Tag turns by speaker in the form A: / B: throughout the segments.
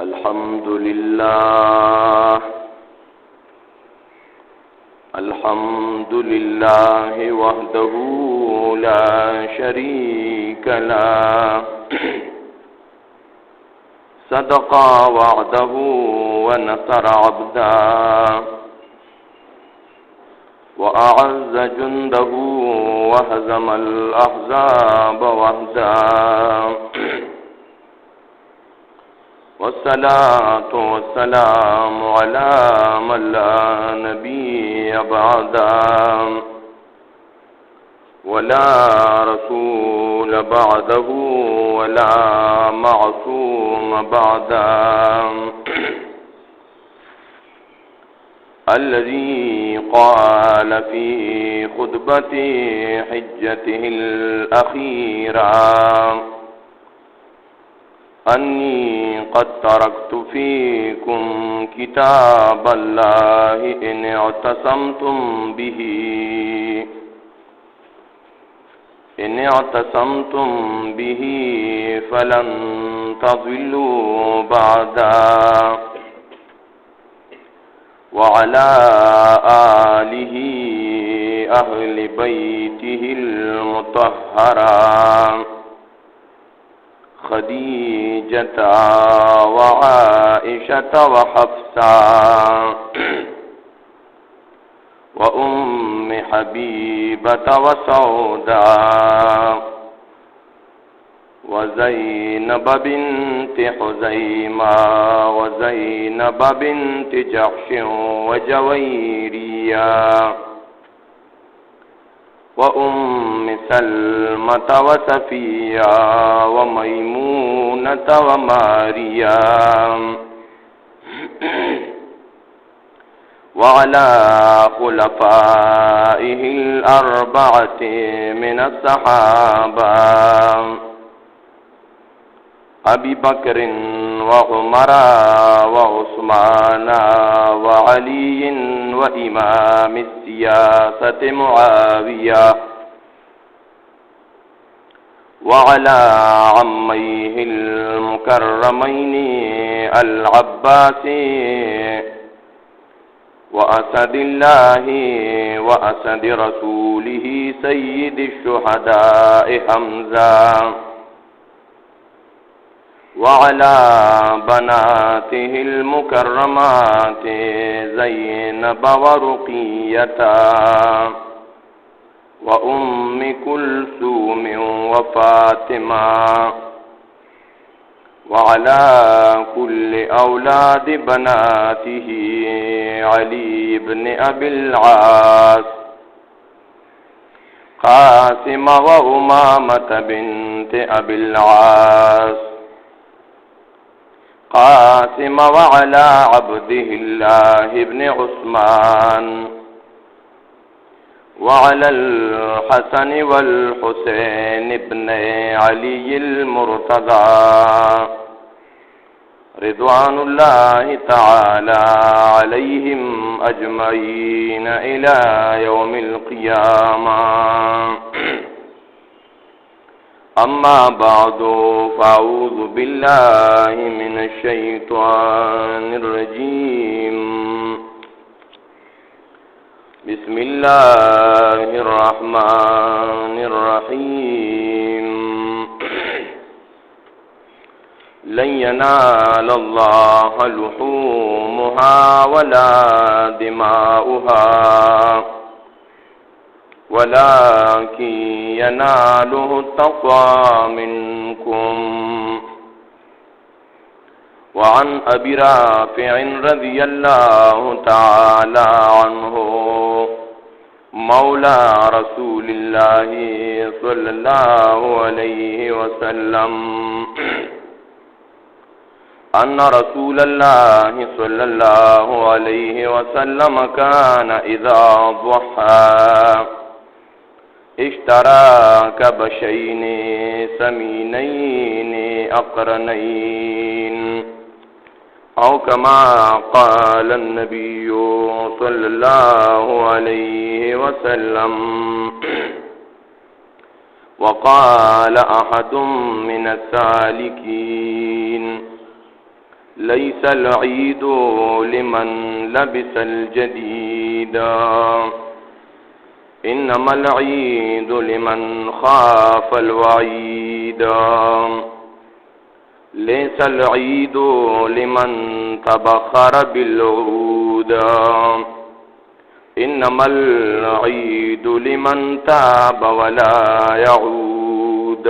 A: الحمد لله وحده لا شريك له صدق وعده ونصر عبده وأعز جنده وهزم الأحزاب وحده والصلاة والسلام على من لا نبي بعده ولا رسول بعده ولا معصوم بعده الذي قال في خطبة حجته الأخيرة أني قد تركت فيكم كتاب الله إن اعتصمتم به فلن تضلوا بعده وعلى آله أهل بيته المطهرة خديجة وعائشة وحفصة وأم حبيبة وسوداء وزينب بنت حزيمة وزينب بنت جحش وجويرية وأم سلمة وصفية وميمونة وماريا وعلى خلفائه الأربعة من الصحابة أبي بكر وعمر وعثمان وعلي وإمام السياسة معاوية وعلى عميه المكرمين العباس وأسد الله وأسد رسوله سيد الشهداء حمزة وعلى بناته المكرمات زينب ورقية وأم كلثوم وفاطمة وعلى كل أولاد بناته علي بن أبي العاص قاسم وأمامة بنت أبي العاص قاسم وعلى عبده الله بن عثمان وعلى الحسن والحسين بن علي المرتضى رضوان الله تعالى عليهم أجمعين إلى يوم القيامة أما بعد فأعوذ بالله من الشيطان الرجيم بسم الله الرحمن الرحيم لن ينال الله لحومها ولا دماؤها ولكن يناله التقوى منكم وعن أبي رافع رضي الله تعالى عنه مولى رسول الله صلى الله عليه وسلم أن رسول الله صلى الله عليه وسلم كان إذا ضحى اشترى كبشين سمينين أقرنين أو كما قال النبي صلى الله عليه وسلم وقال أحد من السالكين ليس العيد لمن لبس الجديد إنما العيد لمن خاف الوعيد ليس العيد لمن تبخر بالعود إنما العيد لمن تاب ولا يعود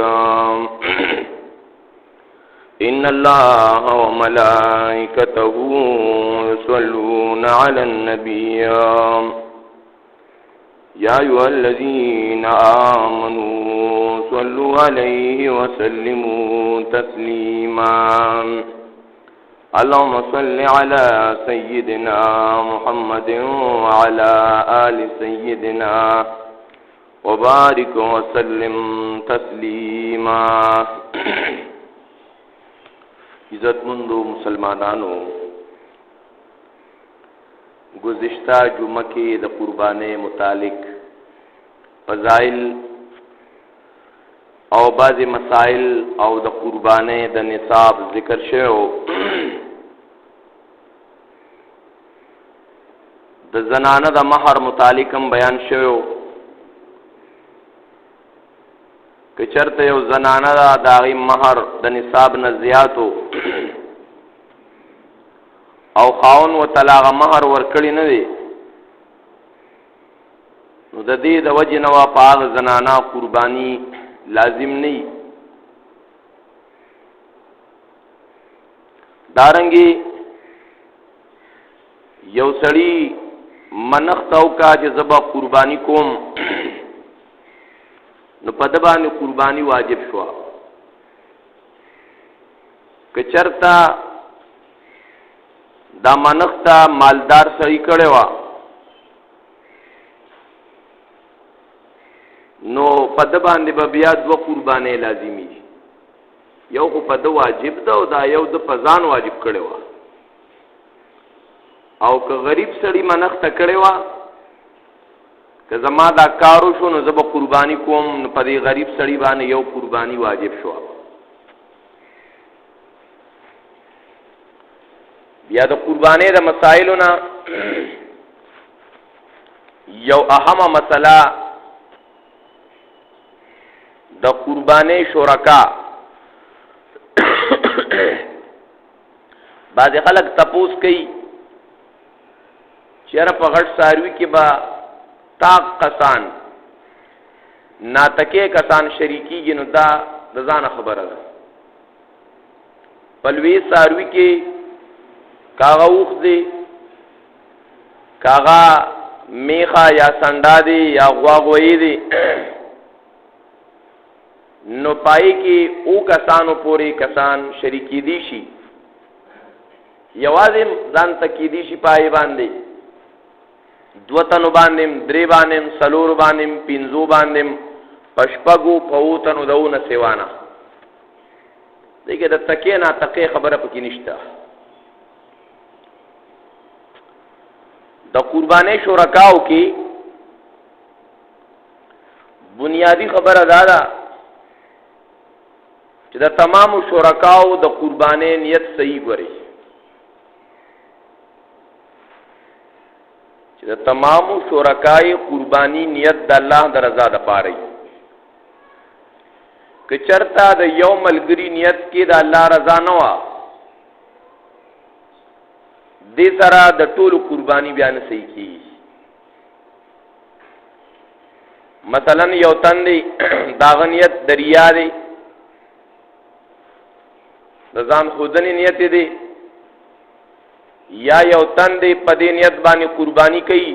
A: إن الله وملائكته يصلون على النبي يا أيها الذين آمنوا صلوا عليه وسلموا تسليما اللهم صل على سيدنا محمد وعلى آل سيدنا وبارك وسلم تسلیما. عزتمندو مسلمانانو، گزشتہ جمعہ کے د قربانے متعلق فضائل او بعض مسائل او د قربانے د نصاب ذکر شوی. د زنانه د مہر متعلق هم بیان شوی. که چرته یو زنانه دا داغی مہر د نصاب نه زیاتو او خاون و طلاق مہر ورکړی نه دی، نو د دې د وجه نه وا پاغ زنانه قربانی لازم نه. دارنګي یو سړی منختاو کا چې زبا قربانی کوم نو په د باندې قربانی واجب شو. که چرتا دا منختا مالدار سړی کړي وا نو په د باندې به بیا دوه قربانې لازمي. یو خو په د واجب ده او دا یو د پزان واجب کړي وا. او که غریب سړی منخته کړي وا که زما دا کارو شو نو زب قربانی کوم، نو په دې غریب سړی باندې یو قربانی واجب شو. بیا د قربانی د مسائلونه یو اهمه مسله د قربانی شرکا. بعض خلک تپوس کوي چیرې په غټ ساروي کې با تاق کسان ناتکه کسان شریکیږي، نو دا د ځان خبره ده. پلوی ساروی کې کاغه اوخ دی، کاغه میخه یا سنډا دی یا غواغوی دی، نو پای کې او کسانو پوری کسان شریکی دي شي. یوازې ځان تکې دي شي پای باندې دوتنو باندې درې باندې سلور باندې پینزو باندې پشپغو پوتنو دونه سیوانا. دغه د تکې نه تکې خبره پکې نشته. د قربانې شرکاو کې بنیادی خبره دا ده چې د تمام شرکاو د قربانې نیت صحیح غوري، چې د تمام شرکای قربانی نیت د الله د رضا د پاره. که چرتا د یو ملګری نیت کې د الله رضا نه وا، دې سره د ټولو قربانی بیان صحیح کی. مثلا یو تن دی داغنیت دریا دی، د ځان خودنی نیت دی، یا یو تن دی په دې نیت باندې قربانی کوي.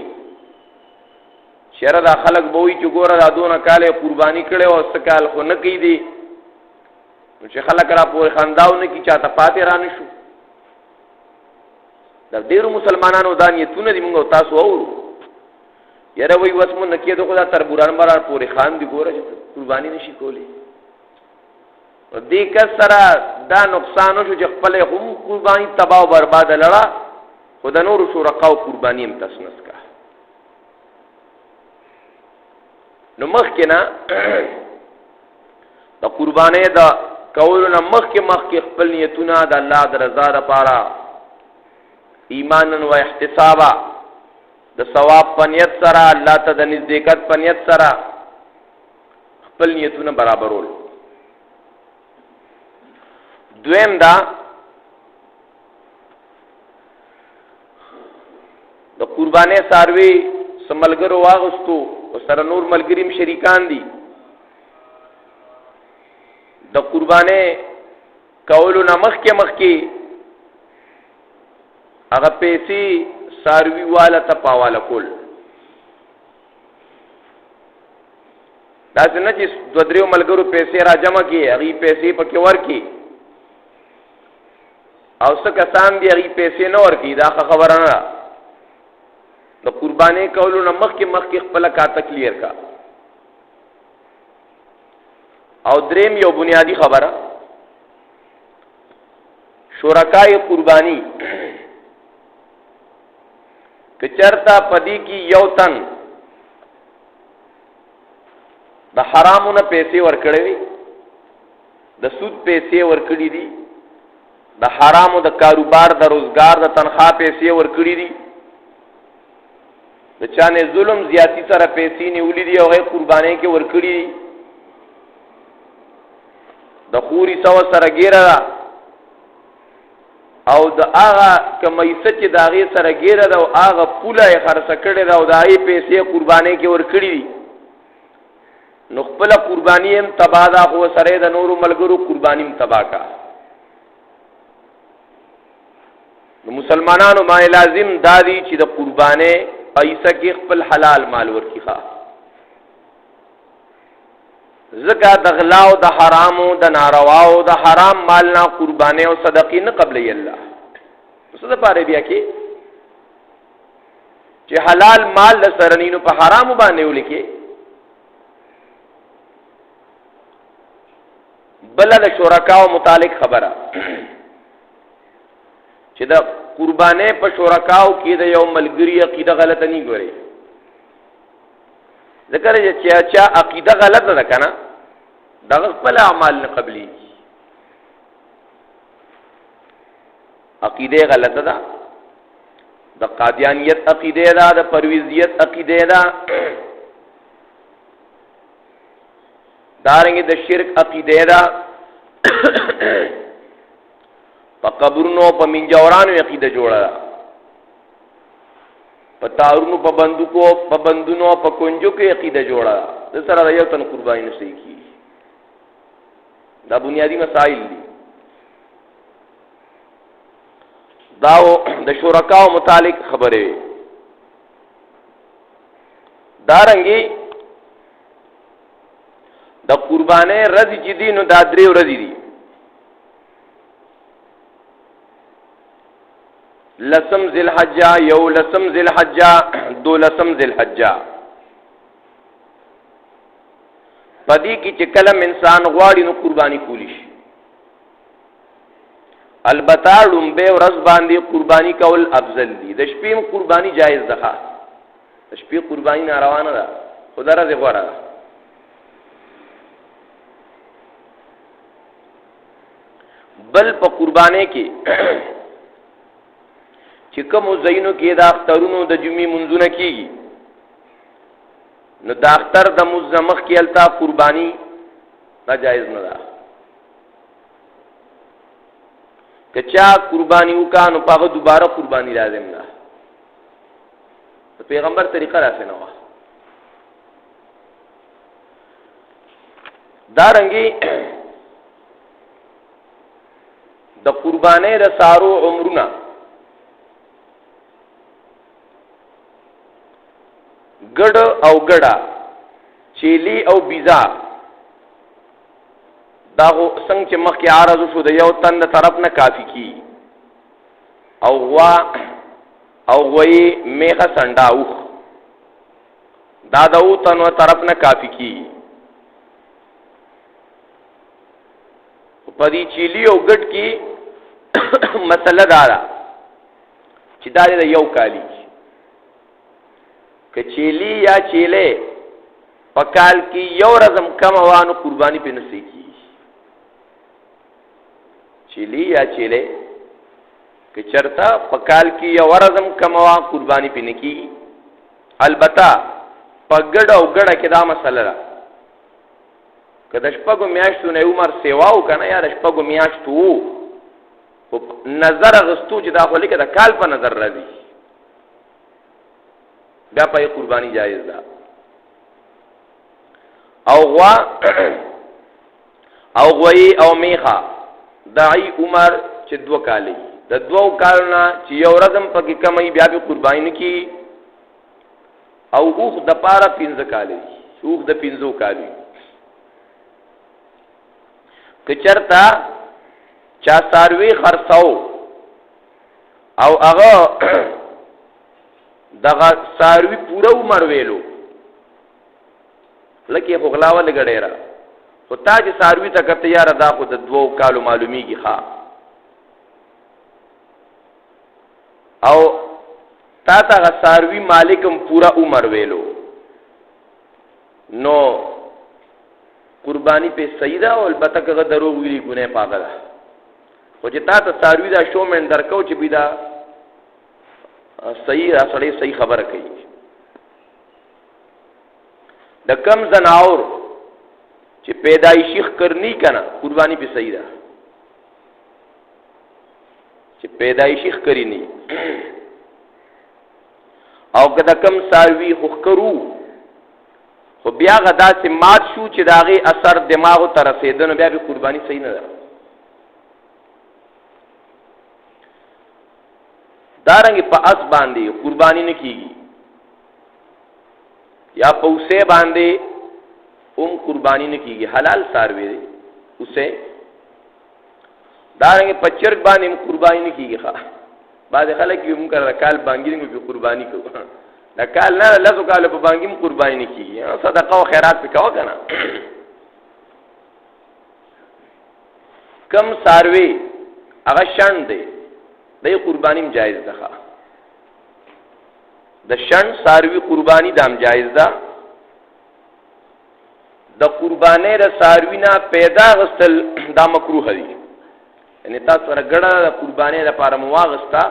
A: شره دا خلق به وي چې ګوره دا دونه کاله قربانی کړي او سکال خو نه کوي دي، نو چې خلک را پورې خنداو نه کی چاته پاتې را نشو. دا ډیرو مسلمانانو دا نیتونه دي، موږ تاسو اورو. یاره وای وسمو نکې دغه دا تربوران مرار پورې خان دي، ګوره چې قربانی نشي کولی. دې کسره دا نقصان شو چې خپل هم قربانی تباہ او برباد لړه، خدای نور شرکاو قربانی هم تسنس کا. نو مخکې نه د قربانې د کولنا مخ کې خپل نیتونه د الله د رضا لپاره ایمانا و احتسابا د ثواب په نیت سره الله ته د نزدېکت په نیت سره خپل نیتونه برابرول. دویم دا د قربانې ساروي سملګرو واغستو او سره نور ملګریم شریکان دي د قربانې کولو نه مخکې هغه پیسې ساروي والا ته پاواله کول. دا څنګه چې دوه درې ملګرو پیسې را جمع کړي هغه پیسې پکې ورکړي او څه کسان دي هغه پیسې نه ورکړي دا خبره نه. د قربانې کولو نه مخکې خپل کاته کلیر کا. او دریم یو بنیادی خبره شرکای قربانی که چرتا پدی کی یو تن د حرامونه پیسې ورکړې وي د سود پیسې ورکړې دي د حرامو د کاروبار د روزګار د تنخواه پیسې ورکړې دي د چانه ظلم زیاتی سره پیسې نیولې دي او هغه قربانۍ کې ورکړې دي د خوري سو سره ګیره او د هغه کمیسه چې د هغې سره ګیره ده او هغه پوله یې خرڅه کړې ده او د هغې پیسې قربانۍ کې ورکړي دي نو خپله قرباني هم تباه ده خو سره د نورو ملګرو قرباني هم تباه کا. نو مسلمانانو باندې لازم دا دي چې د قربانۍ پیسه کې خپل حلال مال ورکړي ښه زکا د غلاو د حرامو د نارواو د حرام مال نه قربانې او صدقې نه قبلې الله څه د پاره بیا کې چې حلال مال د سرنینو په حرامو باندې ولیکي. بل د شرکاو متعلق خبره چې د قربانې په شرکاو کې د یو ملګری عقیده غلطه نه ګوري ذکر چې چا عقیده غلطه ده کنه دا خپل اعمال نه قبلي عقیده غلطه ده د قادیانیت عقیده ده د پرویزیت عقیده ده دارنګه د شرک عقیده ده په قبرونو په منجورانو عقیده جوړه ده په تارونو په بندوکو په بندونو په کنجو کې عقیده جوړه ده سره یو تن قرباني نه صحیح کی. دا بنیادی مسائل دي دا د شرکاو متعلق خبره دارنګي د قربانې رضی جدينو دا درې ورځې دي لسم ذل حجہ یو لسم ذل حجہ دو لسم ذل حجہ پدې کې چې کلم انسان غواړي نو قرباني کولی شي البته لومبه ورځ باندې قرباني کول افضل دي د شپې قرباني جایز ده د شپې قرباني ناروا نه ده خدای راځي غواړه بل په قرباني کې چې کوم زینو کې د اخترونو د جمعې منځونه کیږي نو دا اختر د مزمخ کې التا قرباني دا جایز نه ده که چا قرباني وکانو پاغه دوباره قرباني لازم ده پیغمبر طریقه راځي نو دارنګي د قرباني د سارو عمرونه ګډ او ګډا چيلي او بيزا دا څنګه چې مخکې عارض شو د یو تن طرف نه کافي کی او وا او وی میخه سنډاو دا د او تن طرف نه کافي کی په دې چيلي او ګډ کی مسله دارا چې دا د یو کالی که چیلی یا چیله په کال کې یو رزم کم وانه قرباني په نسی کی چلی یا چیلے که چرتا پکال کی یا ورزم کموا قربانی پی نکی البته په ګډ او ګډه کې دا مسله ده که د شپږو میاشتو نه عمر سیوا وکنه یا د شپږو میاشتو په نظر اغستو چې دا خو لیکه د کال په نظر راځي بیا په قربانی جایز ده او غوا او غوی او میخه دای عمر چې 2 کالی د 2 کالونه چې یو رقم پکې کمای بیا به قربانی نکی او اوخ د پاره 15 کالی اوخ د 15 کالی که چرتا چا ساروی خرڅاو او هغه دغه ساروی پورا عمر ویلو لکه غلاوه لګړېرا او تا چې ساروی ته کته یار دا خو د 2 کالو معلومیږي ښا او تا ته ساروی مالکم پورا عمر ویلو نو قربانی په سیدا او البته که دروغ ویلي ګناه پاګه خو چې تا ته ساروی دا شومن درکو چې بيدا صحیح اصلي صحیح خبره کوي د کم زناور چې پیدایشي کرنی کنه قربانی په سیدا چې پیدایشي کرنی او کدا کم ساروی خوخرو خو بیا غدا سي مات شو چې داغه اثر دماغ ته رسیدنه بیا به قربانی صحیح نه ده دارنګ په اس باندې قربانی نه کیږي یا په اوسه باندې قربانی نه کیږي حلال ساروی دی اوسه دارنګ په چرګ باندې قربانی نه کیږي ښا بعض خلک یې موږ کال بانګي موږ قربانی کوو دا کال نه لږه کال په بانګي قربانی نه کیږي صدقه او خیرات وکاو کنه کم ساروی هغه شند دی د قربانی جایز ده د شند ساروی قربانی دام جایز ده د قربانې د ساروی نه پیدا غسل دا مکروه دی یعنی تاسو رګړه د قربانې لپاره مواغستا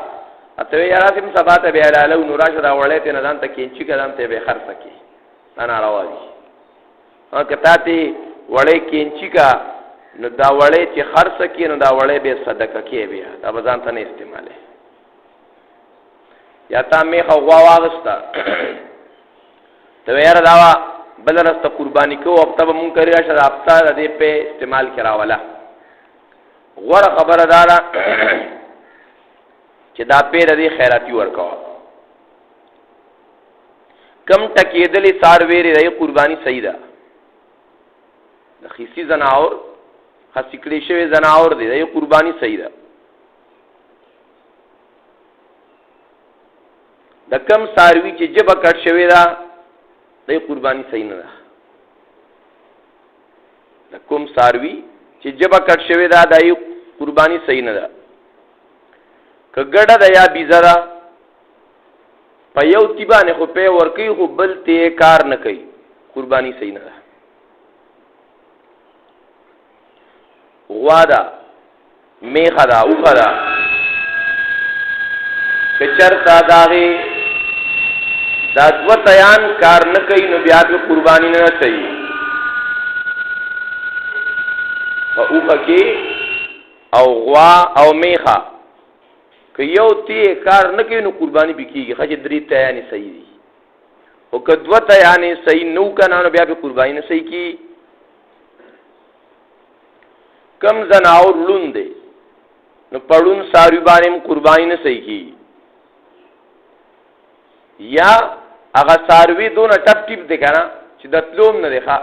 A: اته یا راسم سبات به حلال او نوراشه دا وړې ته نه ځان ته کینچی کدان ته به خرڅ کی انا راوي او کته ته وړې کینچی کا نو دا وړې چې خرڅ کی نو دا وړې به صدقه کی بیا دا ځان ته نه استعماله یا تا می خو واغستا ته یاره دا بل راسته قربانی کو اب تب مون کری راشه رابطه دې په استعمال کراوله غوړه خبره دارا چې دا پیر دې خیراتی ورکوا کم تکیدلې سار ویری دې قربانی صحیح ده د خيسي زناور خاص کړي شوی زناور دې قربانی صحیح ده د کم ساروی چې جبه کټ شوی دا د قربانی صحیح نه ده د کوم ساروی چې جبه کټ شوی دا د قربانی صحیح نه ده کګړه د یا بيزرا په یو تیبانه خو په ورکی خو بل ته کار نه کوي قربانی صحیح نه ده غوادا میخدا او خدا کچر ساداغي دا دو تیان کار نه کوي نو بیا د قربانی نه صحیح او پکې او غوا او میخه که یو تی کار نه کوي نو قربانی بکیږي خج درې ته یعنی صحیح دي او که دوه ته یعنی صحیح نو کنه نو بیا به قربانی نه صحیح کی کم زناور لوند نو پړون ساروی باندې قربانی نه صحیح کی یا هغه ساروی دونه ټپ ټپ دي کنه چې د تلوم نه دی ښا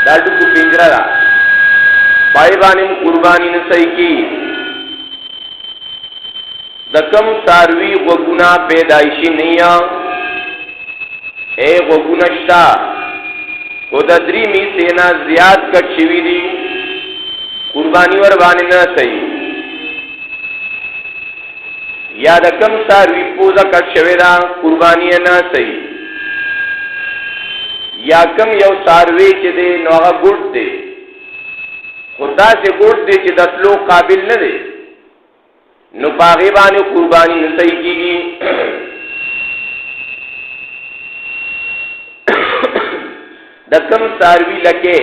A: دا ټکو پنجره دا پای باندې قربانی نه صحیح کی د کم ساروی وګونا پیدایشي نیا اے وګونا شتا او د درې می سینا زیات کټ شوی دی قربانی ور باندې نه صحیح یا د کم ساروی پوزا کټ شوی دا قربانی نه صحیح یا کم یو ساروی چې دی نو هغه ګډ دی خدا سے ګوټ دی چې د تلو قابل نه دی نو پاغي باندې قرباني نه صحیح کیږي. د کم ساروی لکه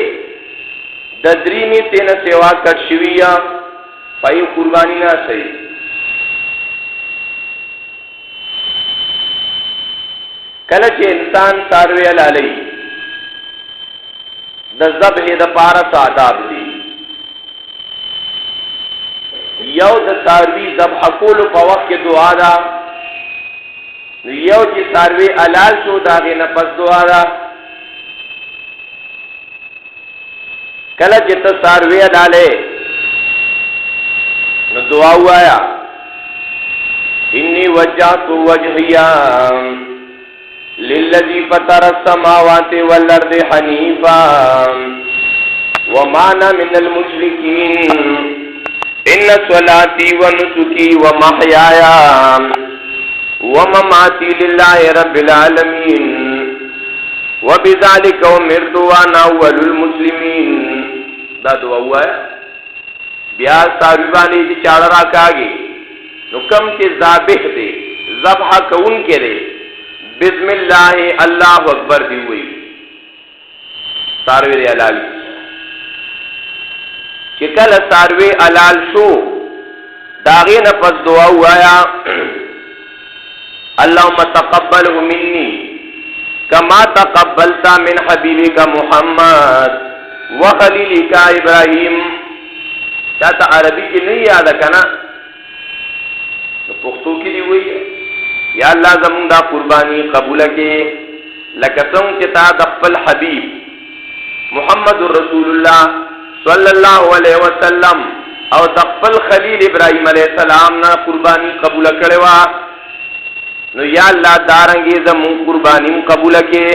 A: د دریمی تینا سیوا کټ شویا پای قربانی نه صحیح. کله چې انسان ساروی لالی د ذبح د پارا آداب دي. یو د ساروی ذبح کول په وخت کې دعا ده، یو چې ساروی حلال شو داغه نه پس دعا ده. کله چې ته ساروی لاله نو دعا وایا انی وجهت وجهیا للذي فطر السماوات والارض حنيفا وما انا من المشركين ان صلاتي ونسكي ومحياي ومماتي لله رب العالمين وبذلك امرت وانا اول المسلمين. دا دعا وایا بیا ساروی باندې چې چاړه راکاږي نو کم چې ذابح دی ذبح کون کې دی بسم الله الله اکبر دی وی ساروی حلال. چې کله ساروی حلال شو داغه نه پس دعا وایا اللهم تقبله مني كما تقبلت من حبيبك محمد وخليلك ابراهيم. چاته عربي کې نه یاد کنا پښتو کې دی وی یا الله زمون دا قربانی قبول کړي لکه څنګه چې تا د خپل حبیب محمد رسول الله صلی الله علیه وسلم او د خپل خلیل ابراهیم علیه السلام نه قربانی قبول کړي وا نو یا الله دارنګي زمون قربانی قبول کړي.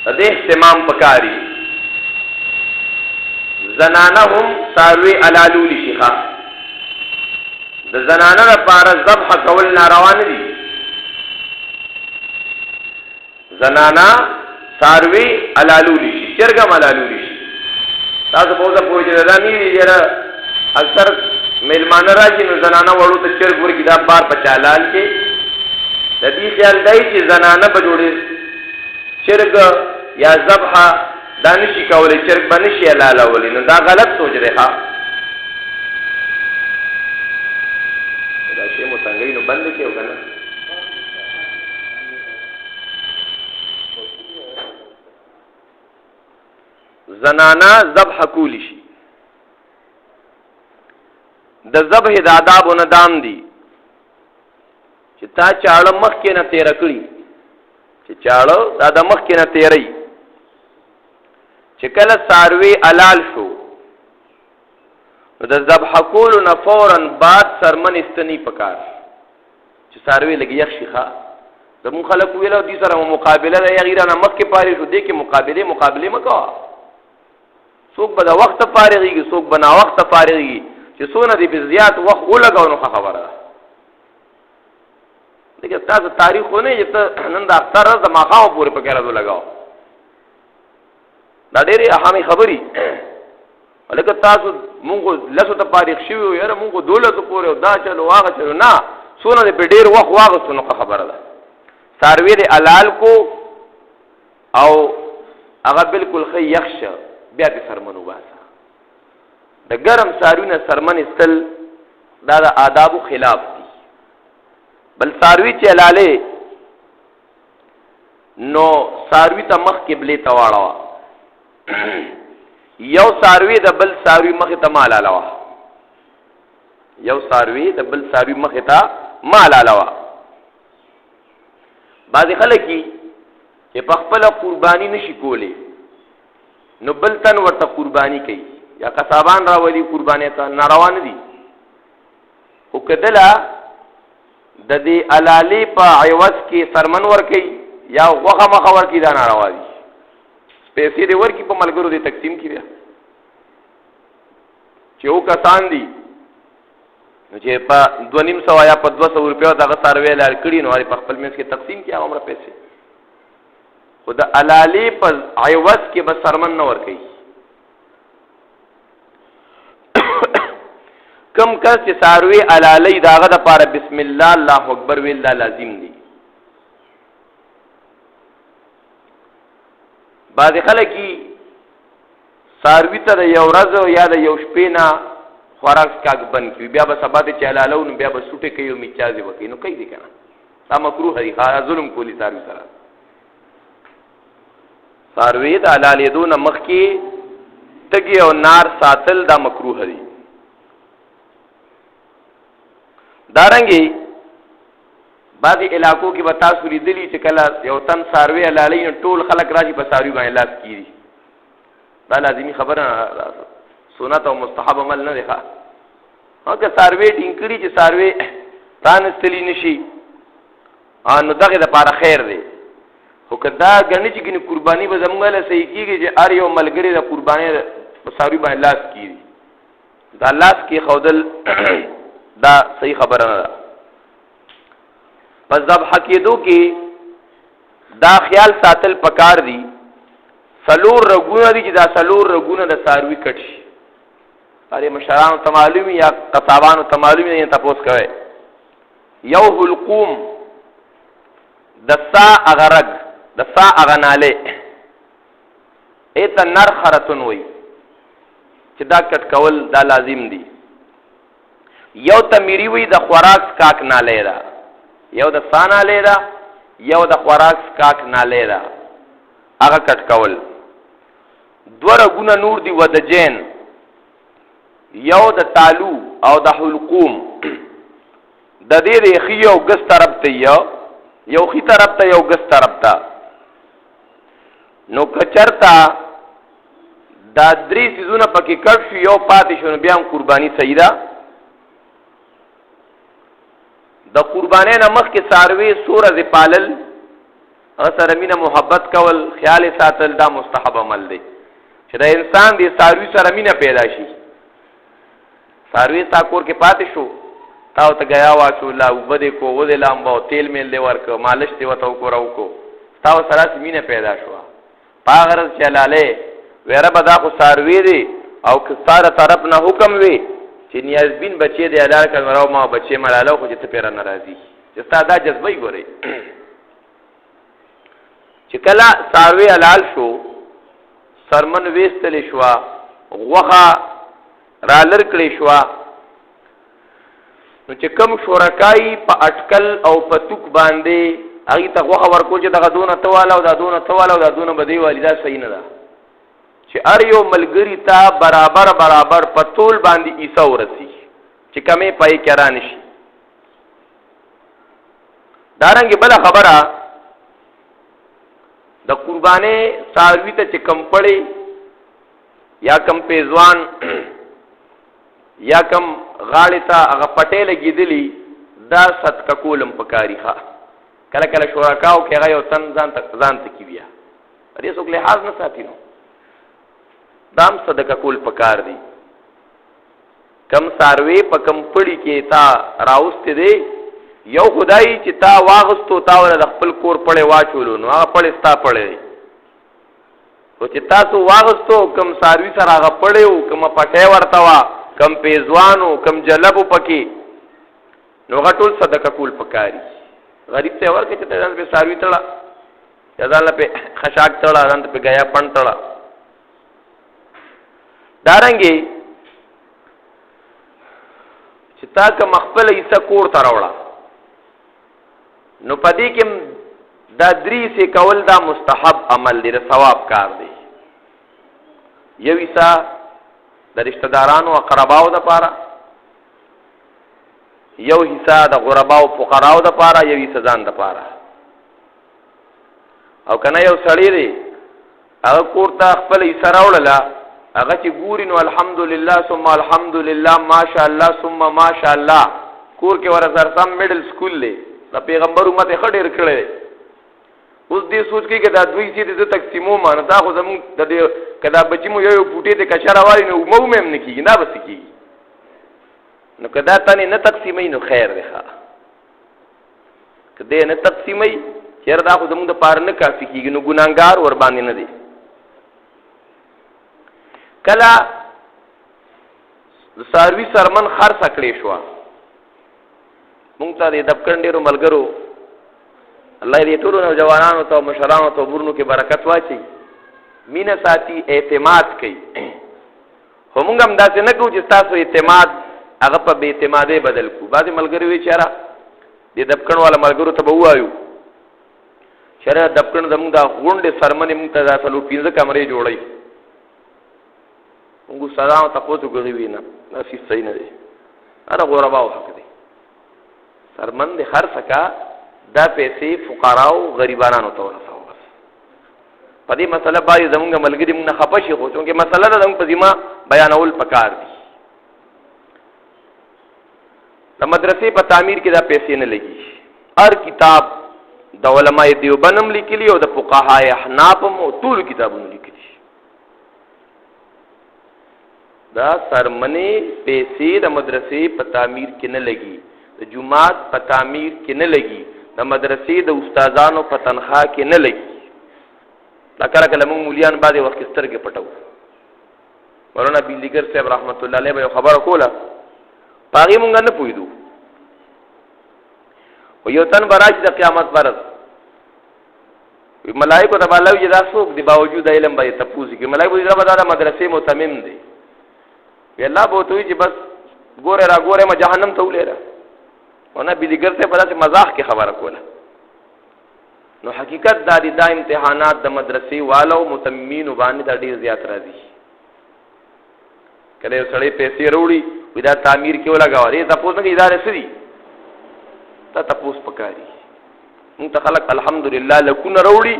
A: د اهتمام پکاري زنانهم ساروی علالو لشيخه د زنانه لپاره ذبح کول ناروا نه دي. زنانا ساروی علالولی شي چرګم علالولی شي. تاسو په اوسه پوهیږئ دا نه دی یاره اکثر میلمانه راځي نو زنانه وړو ته چرګ ورګي دا بار په چالان کې د دې خیال دی چې زنانه به جوړي چرګ یا ذبح دانشي کولې چرګ باندې شي علالولې نو دا غلط سوچ دی. ها شی مو څنګه نو بند کېو کنه زنانا ذبح کولی شي. د ذبح د آداب او ندام دي چې تا چاړه مخ کې نه تیر کړی چې چاړه دا د مخ کې نه تیرې چې کله ساروی حلال شو د ذبح کولو نه فورا بعد سرمن استنی پکار چې ساروی لګي یخ شيخه زمون خلک ویلو دي سره مقابله د غیرانه مکه پاره شو دي کې مقابله مکو څوک به د وخت فارغيږي څوک بنا وخت فارغيږي چې سونه دي په زیات وخت ولګاو نو خبره ده. دغه تاسو تاریخ ونه چې نن د اختر د ماقام پورې پکې راځو لګاو دا ډېری اهمي خبري ولکه تاسو مونږ لاسو ته فارغ شوو یاره مونږ دولت پورې دا چلو واغ چلو نه سونه دې په ډېر وخت واغ نو خبره ده. ساروی دې حلال کو او هغه بالکل خي یخش بیا په سرمنو باسه د ګرم ساروی سرمن استل دا د آدابو خلاف دي. بل ساروی چې حلاله نو ساروی ته مخ قبله ته واړه یو ساروی د بل ساروی مخ ته مال علاوه یو ساروی د بل ساروی مخ ته مال علاوه. بعض خلک چې په خپل قرباني نشي کولی نو بل تن ورته قرباني کوي یا قصابان راولي قرباني ته ناروا نه دي او کدلا د دې علالي په عوض کې سرمن ور کوي یا وغه مخ ور کوي دا ناروا دي. پیسې دې ور کوي په ملګرو دې تقسیم کړي چې او کسان دي نو چې په 2.5 یا په 200 روپیا دغه سروي لار کړی نو په خپل منځ کې تقسیم کیا عمره پیسې خدا علالي په عوض کې به سرمن نه ور کوي کم کس چې ساروی علالی داغه د پاره بسم الله الله اکبر ویل دا لازم دی. بعض خلک ساروی ته د یو ورځ یا د یو شپې نه خوراک کاګ بند کی بیا به سبا ته چلالو نو بیا به سټه کوي او میچازي وکي نو کوي دي کنه دا مکروه دی ظلم کولی ساروی سره. ساروی د علالی دون مخ کی تګي او نار ساتل دا مکروه دی. دارنګي بعضی علاقو کې به تاسو لیدلی چې کله یو تن ساروی علالی ټول خلک راشي په ساروی باندې لاس کیږي. دا لازمی خبره سنت او مستحب عمل نه دی ښه. هغه ساروی ټینګړي چې ساروی رانستلی نشي نو دغه د پاره خیر دی. خو کدا غنی چې ګنې قرباني به زموږ له صحیح کیږي چې ار یو ملګری د قرباني په ساروی باندې لاس کیږي. دا لاس کې خودل دا صحیح خبره نه ده. پس ذبح کېدو کې دا خیال ساتل پکار دی سلور رګونه دي چې دا سلور رګونه د ساروی کټ شي. اره مشرانو ته معلوم یا قصابانو ته معلوم نه تاسو کوي. یو حلقوم د سا اغرق د سا اغناله ایت نرخرتون وی چې دا کټ کول دا لازم دی. یو تمیری وی د خوراک کاک ناله را یو د سا ناله را یو د خوراک کاک ناله را هغه کټ کول. دوره ګونه نور دی ودجین یو د تالو او د حلقوم د دې ریخي او ګس طرف ته یو خي طرف ته یو ګس طرف ته نو کچرتا دا درې سيزونه پکې کټ شو یو پاتې شو بیا قرباني صحیح ده. د قربانې نه مخکې ساروي سوره ز پالل او سره مینه محبت کول خیال ساتل دا مستحب عمل دی چې دا انسان دی ساروي سره مینه پیدا شي. ساروي ساکور کې پاتې شو تاو ته غیا واسو لا وبد کو ودې لامبو تیل میل دی ورک مالش دی وته کو راو کو تاو سره مینه پیدا شو پاغرز چلاله ویره بدا کو ساروي دی او که ساره طرف نه حکم وی چې نیاز بین بچی دی اډار کړه ما بچی ملاله خو چې ته پیر ناراضي چې ساده جذبه ګوري چې کله ساروي حلال شو سرمن وېستل شو غوخه را لړکړې شو نو چې کوم شورکای په اٹکل او په توک باندې هغه ته غوخه ورکول چې دغه دونه تواله او دا دونه تواله او دا دونه بدی والدا صحیح نه ده چې ار یو ملګری ته برابر په طول باندې عیسی ورسی چې کمې پای کران شي. دارنګ بل خبره د قربانې ساروی ته چې کم پړې یا کم پیزوان یا کم غاړې ته هغه پټې لګېدلی دا صدقه کولم پکاري ښه. کله کله شرکاو کې هغه یو تن ځان ته کی بیا پرې څوک لحاظ نه ساتي نو دام صدقه کول پکار دی. کم ساروی په کم پړی کې تا راوست دی یو خدای چې تا واغستو تا ول د خپل کور پړې واچولو نو هغه پړې ستا پړې او چې تاسو واغستو کم ساروی سره هغه پړیو کم پټې ورتا وا کم پیزوانو کم جلبو پکې نو غټول صدقه کول پکاري. غریب ته ورکه چې ځان په ساروی تړه ځان په خشاک تړه ځان په غیا پڼ تړه. دارنګي چې تا که مخبل ایسا کور ته راوړه نو پدې کې دا درې سي کول دا مستحب عمل دی ثواب کار دی. یو ایسا د رشتہ دارانو او قرباو د پاره یو حصہ د غرباو فقراو د پاره یو حصہ ځان د پاره او کنه یو سړی دی هغه کور ته خپل ایسا راوړله هغه چې ګوري نو الحمدلله ثم الحمدلله ماشاءالله ثم ماشاءالله کور کې ورسره سم میډل سکول دی د پیغمبر امت خډیر کړي. اوس دې سوچ کې دا دوی چې د تقسیمو مان دا خو زمون د دې کدا بچی مو یو بوټي ته کشره وای نو مو مم نه کیږي نه بس کیږي نو کدا تانه نه تقسیمې نو خیر دی ښا کده نه تقسیمې چیر دا خو زمون د پار نه کافي کیږي نو ګناګار ور باندې نه دی. کلا د ساروي سرمن خر سکړې شو. مونږ ته د دبکن ډیرو ملګرو الله دې ټولو نوجوانانو ته مشرانو ته ورونو کې برکت واچي، مینه ساتي، اعتماد کوي. خو مونږ هم داسې نه کوو چې تاسو اعتماد هغه په بې اعتمادۍ بدل کړو. بعضې ملګري وایي چې یاره دې دبکن والا ملګرو ته به ووایو چې یاره دبکن زمونږ دا غونډې سرمنې مونږ ته دا 4-5 کمرې جوړوي. مونږ استادانو تپوس وکړی وي نه دا څیز صحیح نه دی، دا غورباو حق دی. سرمن دې خرڅ کا، دا پیسې فقراو غریبانانو ته ورسوه. بس په دې مسله باندې زمونږ ملګري موږ نه خفه شي، خو چونکې مسله ده زموږ په ذمه بیانول پکار دي. د مدرسې په تعمیر کې دا پیسې نه لګي. هر کتاب د علماء دیوبند هم لیکلي او د فقهای احناف هم ټول کتابونه لیکلي. دا سرمنې پیسې د مدرسې په تعمیر کې نه لګي، د جمعات په تعمیر کې نه لګي، د مدرسې د استادانو په تنخواه کې نه لګي. دا کله کله موږ مولیان باندې وخت سترګې پټو. مولانا بیلیګر صاحب رحمت الله علیه به خبره کوله، پاغي مونږ نه پویدو. او یو تن براج د قیامت ورځ ملائکه ته بالله چې دا څوک دی باوجود علم به تپوسی کې ملائکه دې رب تعالی مدرسې متمم دی. وی الله به توي چې بس ګوره را ګوره ما جهنم ته ولېره. ونه بیلیګر ته په داسې مزاح کې خبره کوله. نو حقیقت دا دي دا امتحانات د مدرسې والو متممین باندې دا ډیر زیات راځي. کله یو سړی پیسې وروړي وی دا تعمیر کې ولګاوه، دې تاسو نه ادارې سړي ته تاسو پکاري. موږ ته خلک الحمدلله لکونه وروړي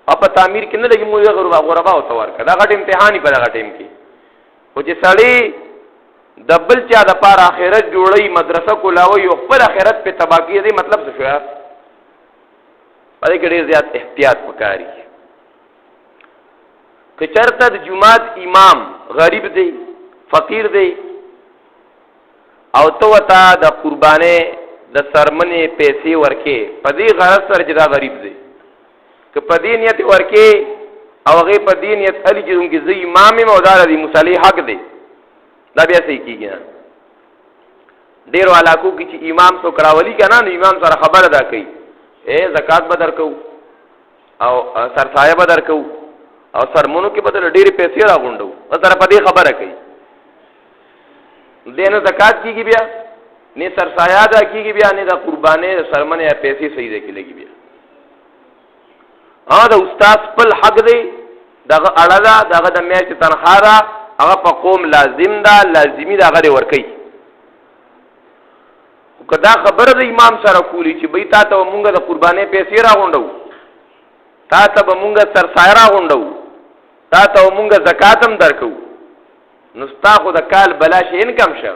A: او په تعمیر کې نه لګي، موږ غربا او توار کړه. دا غټ امتحاني په دغه ټیم کې او چې سړی د بل چا د پاره آخرت جوړي، مدرسه کولاوي او خپل آخرت په تباہی دی. مطلب څه شو یار؟ پدې کې ډېر زیات احتیاط وکاري. که چرته د جمعات امام غریب دی، فقیر دی، او تو وتا د قربانې د سرمنې پیسې ورکې پدې غرض سره چې دا غریب دی، که پدې نیت ورکې او هغه پدې نیت علي چې دونکي زې امام مودار دی مصالح حق دی، دا بیا صحیح کیږي نه. ډېر علاقو کې چې امام سو کراولي کنه، نو امام سره خبره ده کوي زکات بدر کو او سرسایه بدر کو او سرمنو کې بدل ډېر پیسې راغونډو، سره پدې خبره کوي. دینه زکات کیږي بیا نه سرسایه ده کیږي بیا نه د قربانې سرمنه پیسې صحیح ده کې لګي بیا. دا استاد خپل حق دی، دغه اړه ده، دغه د میاشت تنخواه ده، هغه په قوم لازم ده، لازمي ده، هغه ورکي. که دا خبره د امام سره کولی چې بې تا ته مونږ د قربانې پیسې راغونډو، تا ته به مونږ سرسایه راغونډو، تا ته مونږ زکات هم درکو، نو ستا خو د کال بلا شي انکم شه.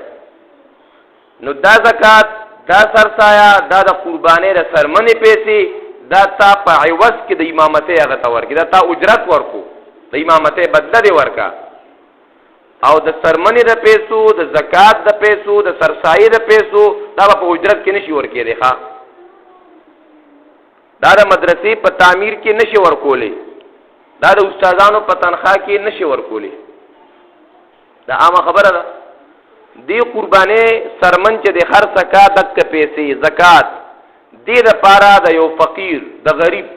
A: نو دا زکات، دا سرسایه، دا د قربانې د سرمنې پیسې، دا تا په عوض کې د امامتۍ هغه ته ورکړي، دا تا اجرت ورکو، د امامتۍ بدله دې ورکا. او د سرمنې د پیسو، د زکات د پیسو، د سرسایې د پیسو دا په اجرت کې نشي ورکېدی. ښه دا د مدرسې په تعمیر کې نشي ورکولې، دا د استادانو په تنخواه کې نشي ورکولې. دا عامه خبره ده. دی قربانې سرمن چې د خرڅ کا دک پیسې زکات دې د پاره د یو فقیر د غریب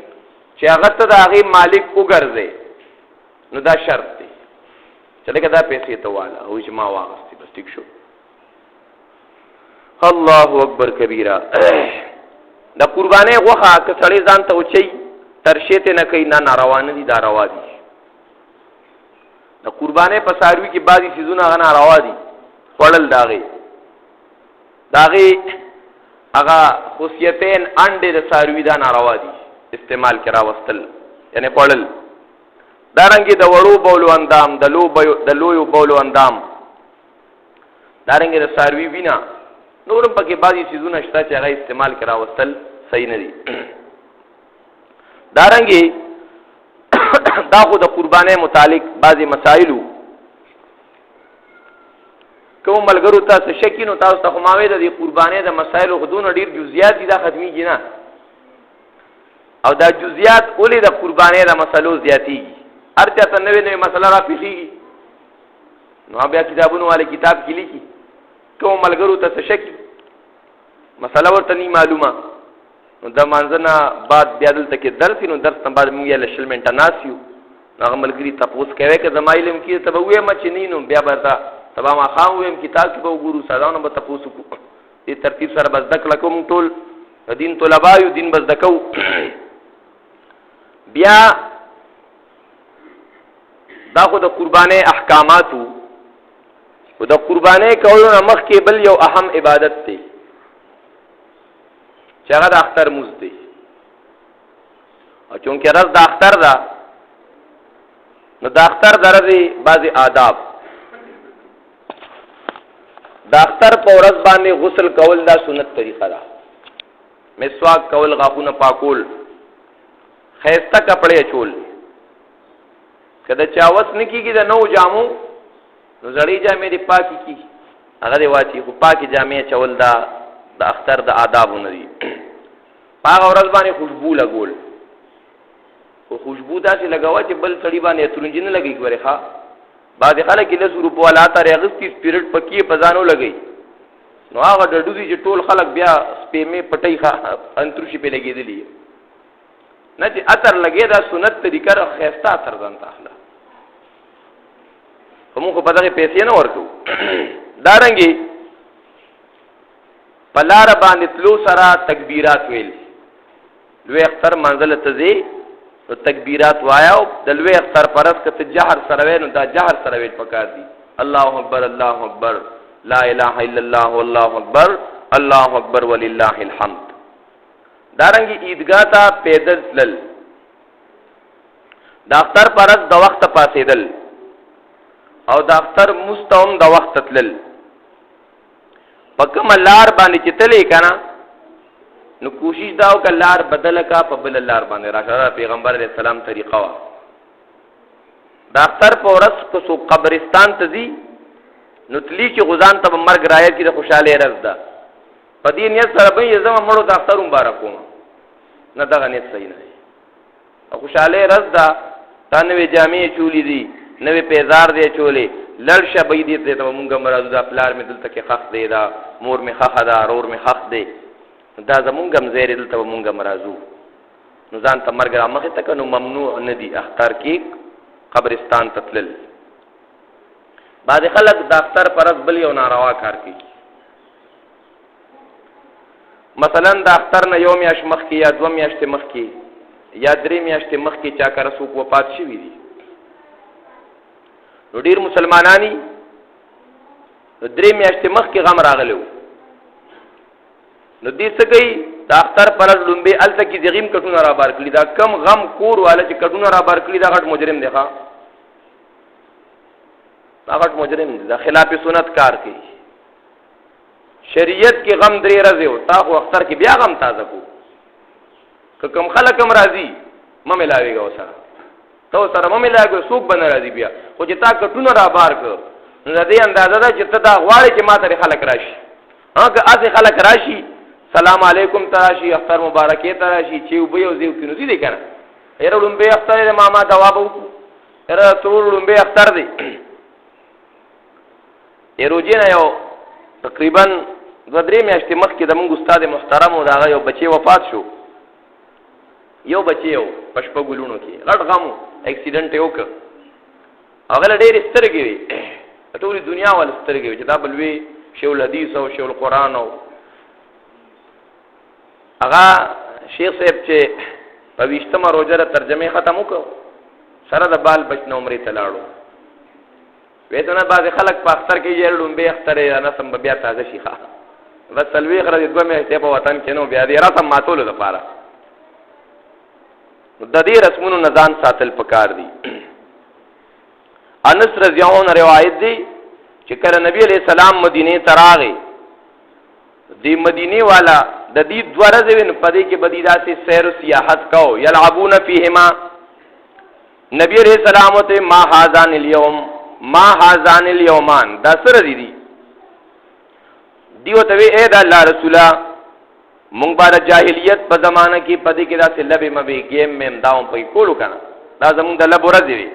A: چې هغه ته د هغې مالک وګرځي، نو دا شرط دی چې لکه دا پیسې ته والا او چې ما واغستې بس ټیک شو. الله اکبر کبیره. د قربانې غوښه که سړی ځان ته اوچي ترشې ته نه کوي، نه ناروا نه دي، دا روا دي. د قربانې په څاروي کې بعضې څیزونه هغه ناروا دي، خوړل د هغې هغه خصیتین انډې د څاروي دا ناروا دي استعمال کې راوستل، یعنې خوړل. دارنګې د وړو بولو اندام، د لویو بولو اندام، دارنګې د څاروي وینه، نور هم پکې بعضې څیزونه شته چې هغه استعمال کې راوستل صحیح نه دي. دارنګې دا خو د قربانۍ متعلق بعضې مسایلو کوم ملګرو تاسو شکی نو تاسو ته خو ما وی د دې قربانۍ د مسایلو خو دونه ډېر جزئیات دي دا ختمیږي نه، او دا جزئیات ولې د قربانۍ د مسلو زیاتېږي، هر چا ته نوې نوې مسله راپېښېږي. نو بیا کتابونو والے کتاب کې لیکي کوم ملګرو ته څه شکی مسله ورته نه معلومه نو د مانځنه بعد بیا دلته کې درس نو درس نه بعد موږ یې لشل منټه ناسیو هغه ملګری تاسو کوي که زما علم کې ته وې مچ نه نو بیا به تبا ما خام ویم کتاب کې به وګورو سادهونه به تاسو کو دې ترتیب سره بس دک لکوم ټول دین طلبا یو دین بس دکو بیا دا خو د قربانې احکاماتو او د قربانې کولو مخ کې بل یو اهم عبادت دی چې هغه د اختر موز دی او چونکې رز د اختر دا نو د اختر درځي بعضی آداب د اختر په ورځ باندې غسل کول دا سنت طریقه ده مسواک کول غاښونه پاکول خیسته کپڑے چول کله چاوس نکیږي د نو جامو نو زړی جامې دی پاکي کی هغه دی واچي خو پاکي جامې چول دا د اختر د آدابونه دي پاغه ورځ باندې خوشبو لګول خو خوشبو داسې لګاوه چې بل سړی باندې ترنج نه لګي ګوره ښا بعد خلک له روپ والا ته راغستي سپیرټ پکی پزانو لګي نو هغه د ډوزي چې ټول خلک بیا سپېمې پټي ښا انترشي په لګېدلی نه چې اثر لګي دا سنت طریقه خيسته اثر ځان تاخله کوم خو په دغه پیسې نه ورکو دارنګي پلار باندې تلو سره تکبیرات ویل لوی اختر منزل تزي او تکبیرات وایو د لوی اختر پرس کته جهر سره وینو دا جهر سره ویل پکار دي الله اکبر لا اله الا الله والله اکبر الله اکبر ولله الحمد دارنګي عیدګاه ته پیدل تلل د اختر پرس د وخت پاسېدل او د اختر مستوم د وخت تلل پکم لار باندې چې تلې کنه نو کوشش داو ک لار بدل کا په بل لار باندې راشه پیغمبر علیہ السلام طریقه وا د اختر په ورځ کو سو قبرستان ته ځي نو تلی چې غزان ته مرګ راځي چې د خوشاله رز ده په دې نیت سره به یې زما مړو د اختر مبارک کوم نه دا نیت صحیح نه او خوشاله رز ده تنوي جامع چولی دي نوې پیزار دی چولې لړ شبې دې ته مونږه مرادو دا پلار می دلته کې خخ دی دا مور می خخ دا رور می خخ دی دا زمونږه مزیر دلته مونږه مرادو نو ځان ته مرګ را مخه تک نو ممنوع نه دي اختر کې قبرستان تتلل بعد خلک د اختر پرز بل یو ناروا کار کوي مثلا د اختر نه یو میاش مخ کې یا دو میاشتې مخ کې یا درې میاشتې مخ کې چا کار سوق وفات شوی دي نو ډیر مسلمانانی درې میاشتې مخ کې غم راغلو نو دې څه کوي د اختر پر لومبه الته کې زغیم کټونه را بار کړی دا کم غم کور والا چې کټونه را بار کړی دا غټ مجرم دی ښا دا غټ مجرم دی دا خلاف سنت کار کوي شریعت کې غم درې ورځې او تا خو اختر کې بیا غم تازه کو کم خلک هم راضي ما ملاويږي وسره تو سره مې لاګو سوق بن راځي بیا خو چې تا کټونه را بار کړ نو دې اندازه ده چې ته دا غواړي چې ما ته خلک راشي هغه اځه خلک راشي سلام علیکم تراشی اختر مبارکه تراشی چې وبې او زیو کینو دي کنه هر لومبه اختر دې ماما جواب وکړه هر ټول لومبه اختر دې ایروجینه یو تقریبا 2-3 میاشتې مخکې د مونږ استاد محترم او دا یو بچي وفات شو یو بچیو پښپ ګلونو کې غټ غمو اکسیډنټ یو ک هغه ډېر سترګې وي ټولې دنیا ول سترګې وي چې دا بلوي شیخ الحدیث او شیخ القرآن او هغه شیخ صاحب چې په 20مه روزه ترجمه ختم وکړ سره د بال بچ نو عمرې تلاړو وېته نه بعض خلک په اختر کې یې لومبه اختر نه سم بیا تازه شيخه بس سلوي خرج دوه مې ته په وطن کې نو بیا دې رسم ماتول لپاره د دې رسمونو نزان ساتل پکار دي انس رضی الله عنه روایت دی چې کله نبی علیہ السلام مدینه تراغه دی مدینه والا د دې دروازه وین پدې کې بدیدا سي سیر او سیاحت کو یلعبون فیهما نبی علیہ السلام ته ما هاذان الیومان دا سره دي دیو ته اے د الله رسولا مونږ بعد جاهلیت په زمانہ کې پدې کې دا سلبه مبي گیم مم داوم په کولو کنه دا زمونږ د لب ورځې وي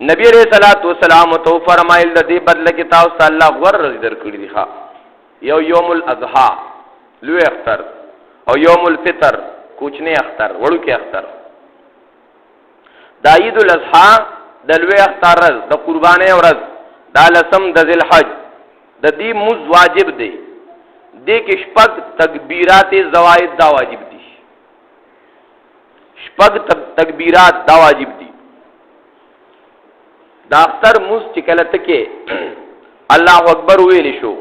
A: نبی علیہ الصلوۃ والسلام تو فرمایل د دې بدله کې تاسو الله غوړ درکړي دی ښا یو یوم الاضحى لوی اختر او یوم الفطر کوچنی اختر وړو کې اختر د عید الاضحى د لوی اختر د قربانې ورځ د لسم د ذل حج د دې مز واجب دی د کې شپږ تکبیرات زوائد دا واجب دي شپږ تکبیرات دا واجب دي دا اختر مز چې کله تکي الله اکبر ویل شو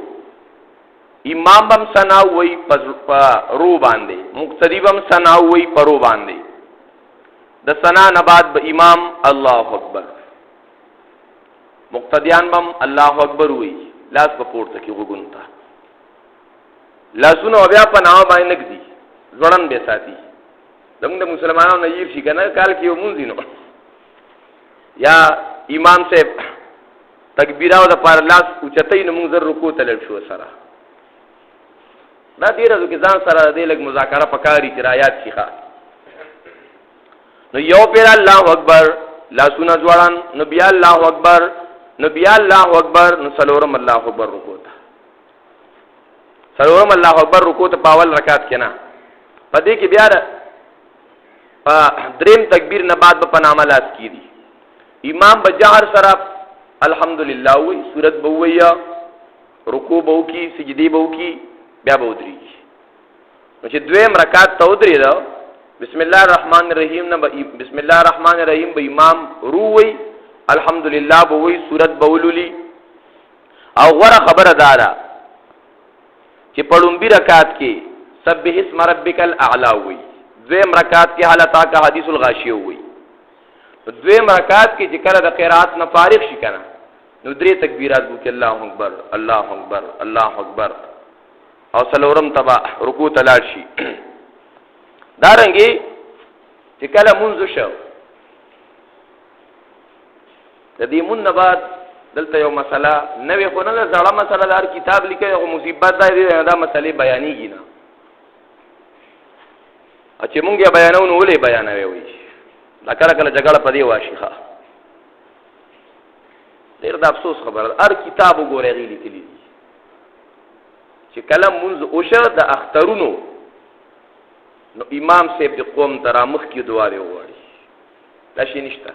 A: امام بم ثنا وی رو باندې مقتدی بم ثنا وی پرو باندې د ثنا نه بعد به امام الله اکبر مقتدیان بم الله اکبر وی لاس په پورته کې وګونتا لاسونو بیا په نام باندې نګدي ځوړن به ساتي زموږ مسلمانانو نه یې شي کنه کال کې مونږ دینو یا امام صاحب تکبیره او د پر لاس اوچتای نو موږ زر رکوع ته لړ شو سره دا ډیر ځکه ځان سره د لګ مذاکره پکاري چې رايات شيخه نو یو پیر الله اکبر لاسونه ځوړان نو بیا الله اکبر نو بیا الله اکبر نو سلورم الله اکبر رکوع ته سلورم الله اکبر رکوع ته پاول رکعت کنا پدې کې بیا دریم تکبیر نه بعد په نامه لاس کیږي امام بجهر سره الحمدلله وی سورت بویا رکوع بو کی سجدی بو کی بیا بودری نو چې دویم رکعت ته ودری دا بسم الله الرحمن الرحیم نه بسم الله الرحمن الرحیم به امام رووی الحمدلله بوی سورت بولولی او غره خبره دارا چې پړومبي رکعت کې سبح اسم ربک الاعلى وی دویم رکعت کې حالتا کا حدیث الغاشیه وی دویم رکعت کې چې کله د قرات نه فارغ شي کنه نو درې تکبیرات وکړه الله اکبر الله اکبر الله اکبر او سلورم تبا رکوع تلال شي دارنګي چې کله منځ شو د دې مون نه بعد دلته یو مسله نوې خو نه زړه مسله دار کتاب لیکي او مصیبت دا مسلې بیانېږي نه چې مونږ یې بیانونه ولې بیانوي وي دا کله کله جګړه پدې واشيخه ډېر د افسوس خبره هر کتاب وګورئ غلي کلی چې کله منځ اوشه د اخترونو نو امام صاحب د قوم ترامخ کی دعا دی وغواړي دا شي نشته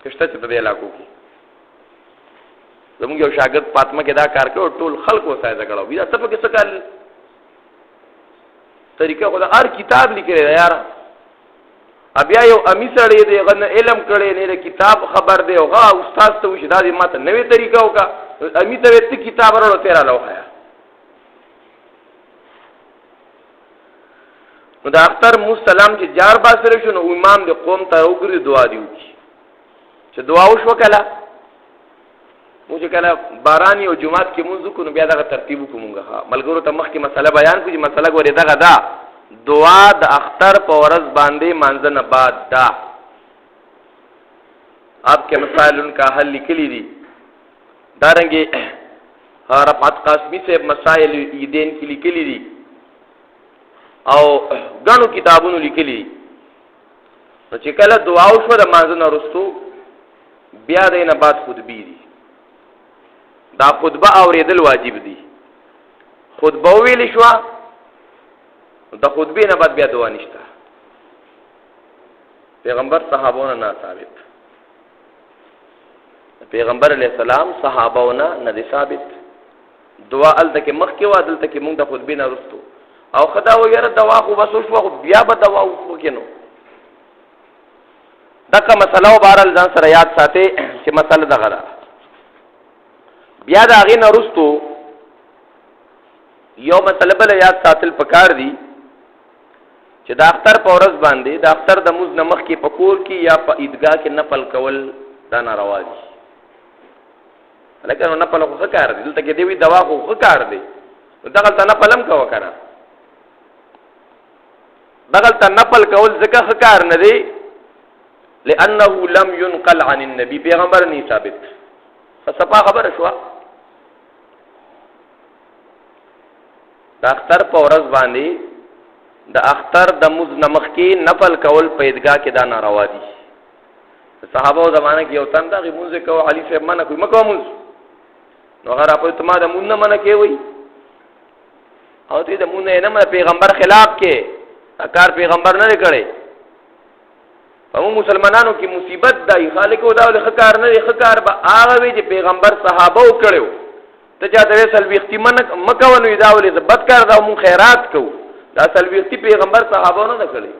A: کشته چې په علاقو کې زموږ یو شاګرد فاطمه کې دا کار کوي ټول خلکو سره جګړه وي دا څه په کې څه کال طریقه خدا هر کتاب لیکلی یار بیا یو امی سړی دی غن علم کړي نه کتاب خبر دی او غا استاد ته وشي دا دې ماته نوې طریقه وکا امی ته ته کتاب ورو تیرا لوخایا نو دا اختر مسلم چې جار با سره شنو امام د قوم ته وګړي دعا دی وکي چې دعا وشو کله مو چې کله بارانی او جمعات کې مونږ کو نو بیا دا ترتیب کومګه ملګرو ته مخ کې مسله بیان کوي مسله غوړې دغه دا دعا د اختر په ورځ باندې مانځنه بعد دا آپ کے مسائل ان کا حل لکلی دی دارنګي رفعت قاسمی سے مسائل عیدین کی لکلی دی او غنو کتابونو لکلی نو چې کله دعا وشو د مانځنه رستو بیا د نه بعد خطبه دی دا خطبه اوریدل واجب دی خطبه ویل شو د خطبه نه بعد بیا دعا نشته پیغمبر صحابونه نه ثابت پیغمبر علیہ السلام صحابونه نه ثابت دعا الته کې مخ کې وادل ته کې موږ د خطبه نه رستو او خدا وګره دوا خو بس شو بیا به دوا وکینو دغه مسله وبارل ځان سره یاد ساتي چې مسله دغه ده بیا دا غي نه رستو یو مسله بل یاد ساتل پکار دی چې د اختر په ورځ باندې د اختر د موز نمخ کې پکور کې یا په عیدګاه کې نفل کول دا ناروا دي لکه نو نفل خو کار دی دلته کې دی وی دوا خو کار دی دغه ته نفل هم کوه کنه دغه ته نفل کول ځکه کار نه دی لانه لم ينقل عن النبي پیغمبر نه ثابت فصفا خبر شو د اختر په ورځ باندې د اختر د مز نمخ کې نفل کول په عیدګاه کې دا ناروا دي صحابه زمانه کې یو تن دا غمونځ کو علي صاحب منه کوي مکو مونږ نو هغه په اتما د مونږ نه منه کوي او دې د مونږ نه پیغمبر خلاف کې کار پیغمبر نه کړي او مسلمانانو کې مصیبت دی خالق او دا له کار نه خکار به هغه وی چې پیغمبر صحابه وکړو ته چا د سلويختي مکو نو دا ولې زبط کار دا مون خیرات کو دا سلويختي پیغمبر صحابه نه کړي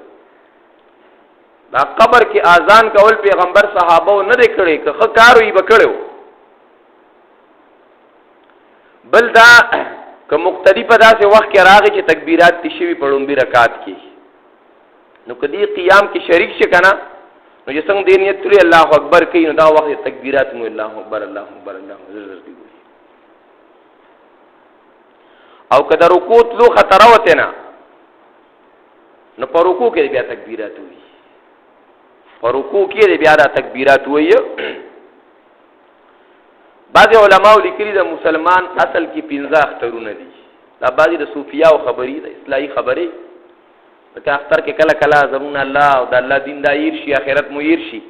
A: دا قبر کې اذان کول پیغمبر صحابه نه کړي که خکار وي وکړو بل دا که مقتدی په داسې وخت کې راغی چې تکبیرات تشوي پړومبي رکعات کې نو کدی قیام کې شریک شي کنه نو چې څنګه دې نیت لري الله اکبر کوي نو دا وخت تکبیرات مو الله اکبر الله اکبر الله زر دی او کله رکوع لو خطر وته نه نو پر رکوع کې بیا تکبیرات وي پر رکوع کې بیا دا تکبیرات وي بعض علماء لیکلي د مسلمان اصل کې 15 اخترونه دي دا بعضی د صوفیا او خبري د اصلاحي خبري که اختر کې کله کله زمون الله او د الله دین دا ير شي اخرت مو ير شي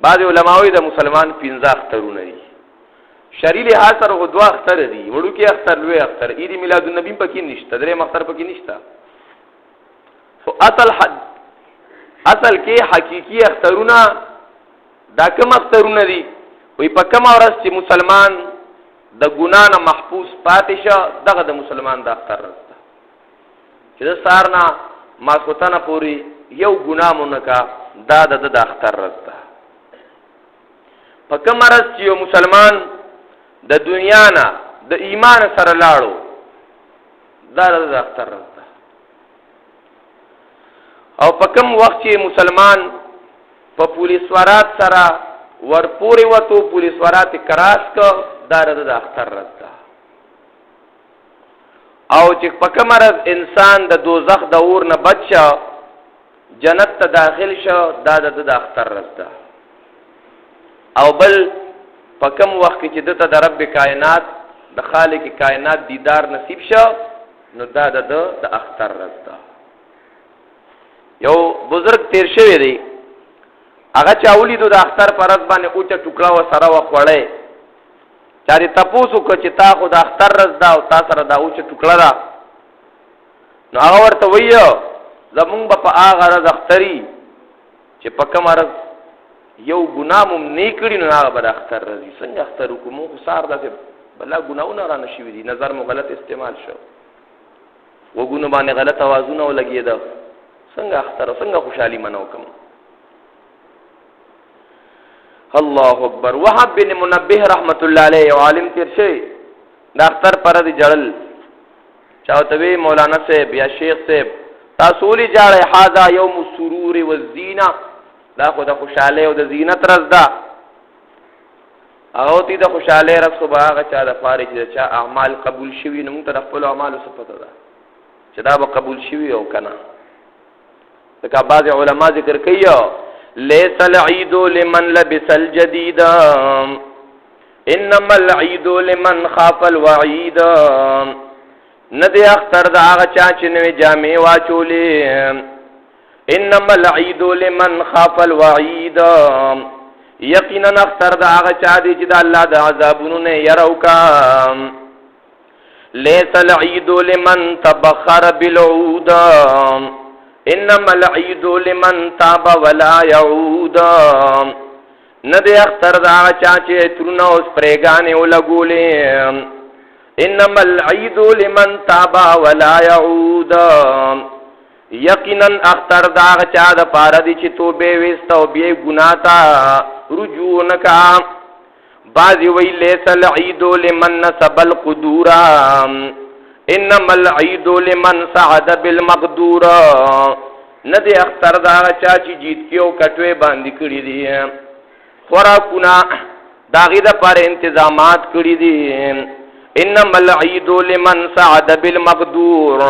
A: بعض علماء د مسلمان 15 اخترونه دي شریع لحاظ سره غدوا اختر دي وړو کې اختر لوی اختر عید میلاد النبی پکې نشته درې مختر پکې نشته خو اصل کې حقيقي اخترونه دا کوم اخترونه دي وی په کوم ورځ چې مسلمان د ګنا نه محفوظ پاتې شه دغه د مسلمان د اختر راځي چې د سارنا ماسوتانه پوری یو ګنا مونږه دا د اختر راځي په کوم ورځ چې یو مسلمان د دنیا نه د ایمان سره لاړو دا د اختر راځي او په کوم وخت چې مسلمان په پولیس ورات سره ورپوري وته پولیس ورات کراس کو دار د اختر راځه او چې په کمرز انسان د دوزخ د اور نه بچا جنت ته داخل شو دا د اختر راځه او بل په کوم وخت چې دته د رب کائنات د خالق کائنات دیدار نصیب شو نو دا د اختر راځه یو بزرگ تیر شوی دی هغه چاولی د اختر پرد باندې اوچا ټوکړه و سره وخوړې چاري تاسو کو چې تا خو د اختر رز دا او تاسو سره دا اوچا ټوکړه دا نو هغه ورته وایو زمونږ په هغه رز اختری چې په کوم رز یو ګناه مم نه کړی نو هغه به اختر رزي څنګه اختر کوم خو سار داسې بلا ګناونه را نشي دي نظر مو غلط استعمال شو وګونو باندې غلط اوازونه ولګیدا څنګه اختر څنګه خوشحالي منو کوم الله اکبر. وهب بن منبه رحمت الله علیه عالم تیر شي د اختر پر دی جړل چاوته وی مولانا صاحب یا شیخ صاحب تاسو لري جاړه هاذا یوم السرور والزینه دا خو د خوشاله او د زینت رز ده او تی د خوشاله رز خو باغه چا د فارج د چا اعمال قبول شوي نو ته خپل اعمال صفته ده چې دا به قبول شوي او کنه دا بعض علما ذکر کوي ليس العيد لمن لبس الجديد انما العيد لمن خاف الوعيد ندی اختر دا هغه چا چې نوې جامې واچولې انما العيد لمن خاف الوعيد یقینا اختر دا هغه چا دی چې د الله د عذابونو نه يروکا ليس العيد لمن تبخر بالعود انما العيد لمن تاب ولا يعود ندی اختر دا چا چې ترونه اوس پرېګانې ولګولې انما العيد لمن تاب ولا يعود یقینا اختر دا چا د پاره دي چې توبه وست او به ګناه تا رجوع نکا بعض وی ليس العيد لمن نسب القدور انما العيد لمن سعد بالمقدور ندی اختر دا چا چې جیت کیو کټوي باندې کړی دي خوراکونه داغه د پر انتظامات کړی دي انما العيد لمن سعد بالمقدور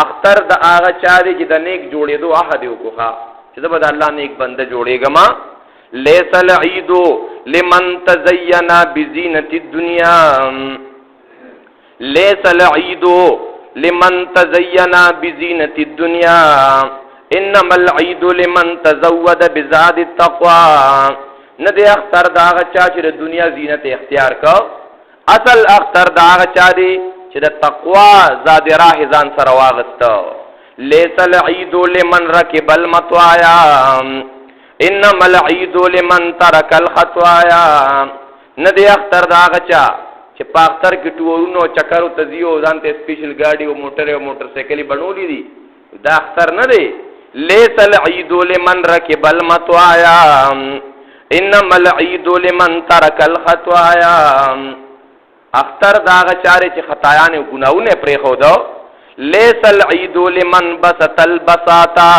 A: اختر د هغه چا دی چې د نیک جوړېدو عهد وکړه چې د الله نیک بنده جوړېګما ليس العيد لمن تزين بزينة الدنيا ليس العيد لمن تزين بزينة الدنيا انما العید لمن تزود بزاد التقوى ندی اختر دا چا چې د دنیا زینت اختیار کو، اصل اختر دا چا دی چې د تقوا زاد راه ځان سره واغسته. لیس العید لمن رکب المطوایا انما العید لمن ترک الخطوایا ندی اختر دا چا چې په اختر کې ټورونو چکرو تزیو ځان ته سپیشل گاډي او موټر سایکل بنولې دي، دا اختر نه دی. لیس العید لمن رکب المطوایا انما العید لمن ترک الخطوایا اختر دا چاره چې خطایان او ګناونه پرې خو دو. لیس العید لمن بسط البساطا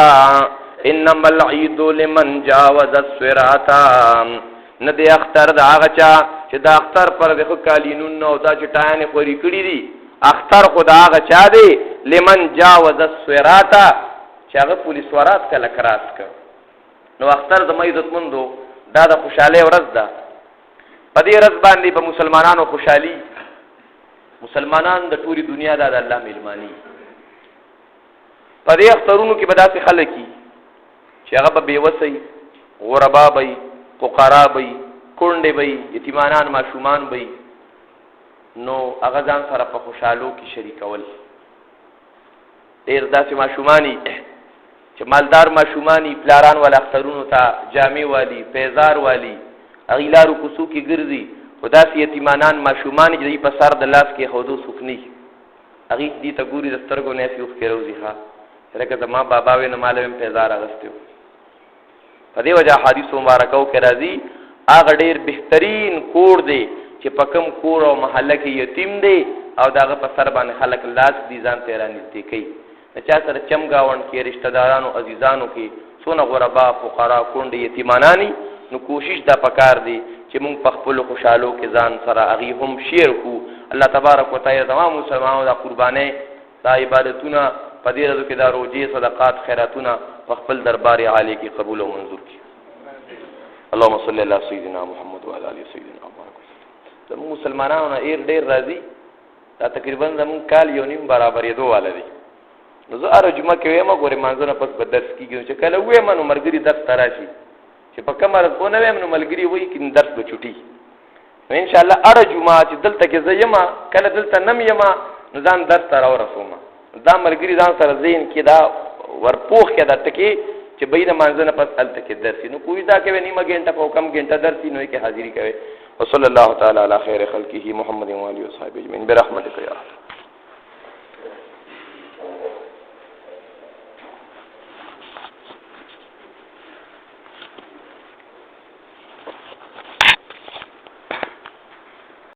A: انما العید لمن جاوز الصراطا ندی اختر دا چا چې دا اختر پر دغه کالینون نو دا چې ټایانه خوري کړی دي، اختر خدا چا دی لمن جاوز الصراطا چې هغه پولیس ورات کله کراس ک. نو اختر د مې عزتمندو دا د خوشاله ورځ ده. په دې ورځ باندې په مسلمانانو خوشحالي، مسلمانان د ټولي دنیا د الله مهرباني. په دې اخترونو کې به داسې خلک چې هغه به بېوسۍ غربا وي، فقرا وي، کونډې وي، یتیمانان ماشومان وي، نو هغه ځان سره په خوشحالو کې شریکول. ډېر داسې ماشومانی چې مالدار ماشومانی پلاران والا اخترونو ته جامې والی، پیزار والی، اغیلارو کوڅو کې ګرځي، خو داسې یتیمانان ماشومان چې په سر د لاس کې خودو سکني هغې دې ته ګوري د سترګو نه یې اوښکې راوځي. ښه لکه زما بابا وې نو ما له پیزار اغوستی و. په دې وجه حدیثو مبارکو کې راځي هغه ډېر بهترین کور دی چې په کوم کور او محله کې یتیم دی او د هغه په سر باندې خلک لاس دي ځان ته رانږدې کوي. د چا سره چمګاوڼ کې رشتہ دارانو عزیزانو کې څونه غربا فقرا کونډې یتیمانانی، نو کوشش دا پکار دی چې موږ په خپل خوشحالو کې ځان سره هغې هم شیر کو. الله تبارک وتعالی تمام مسلمانانو دا قربانۍ دا عبادتونه په دې ورځو کې دا روجې صدقات خیراتونه په خپل دربار عالی کې قبول او منظور کړي. اللهم صل علی سیدنا محمد وعلى ال سیدنا محمد. زموږ مسلمانانو نه ډېر راځي، دا تقریبا زموږ کال یو نیم برابرېدو والا دی. نو زه هره جمعه کې وایم ګورې مانځونه پس به درس کېږي، چې کله ووایم نو ملګري درس ته راشي، چې په کومه ورځ ونه وایم نو ملګري وایي چې درس به چوټي. نو انشاءالله هره جمعه چې دلته کې زه یم کله دلته نم یم نو ځان درس ته راورسوم. دا ملګري ځان سره ذهن کې دا ورپوخ کې دا ټکي چې به د مانځنه پس هلته کې درسي، نو کوی دا کوي نیمه ګنټه په کم ګنټه درسي، نو یې کې حاضري کوي. وصلی الله تعالی علی خیر خلقه محمد و آله و صحبه اجمعین برحمتک یا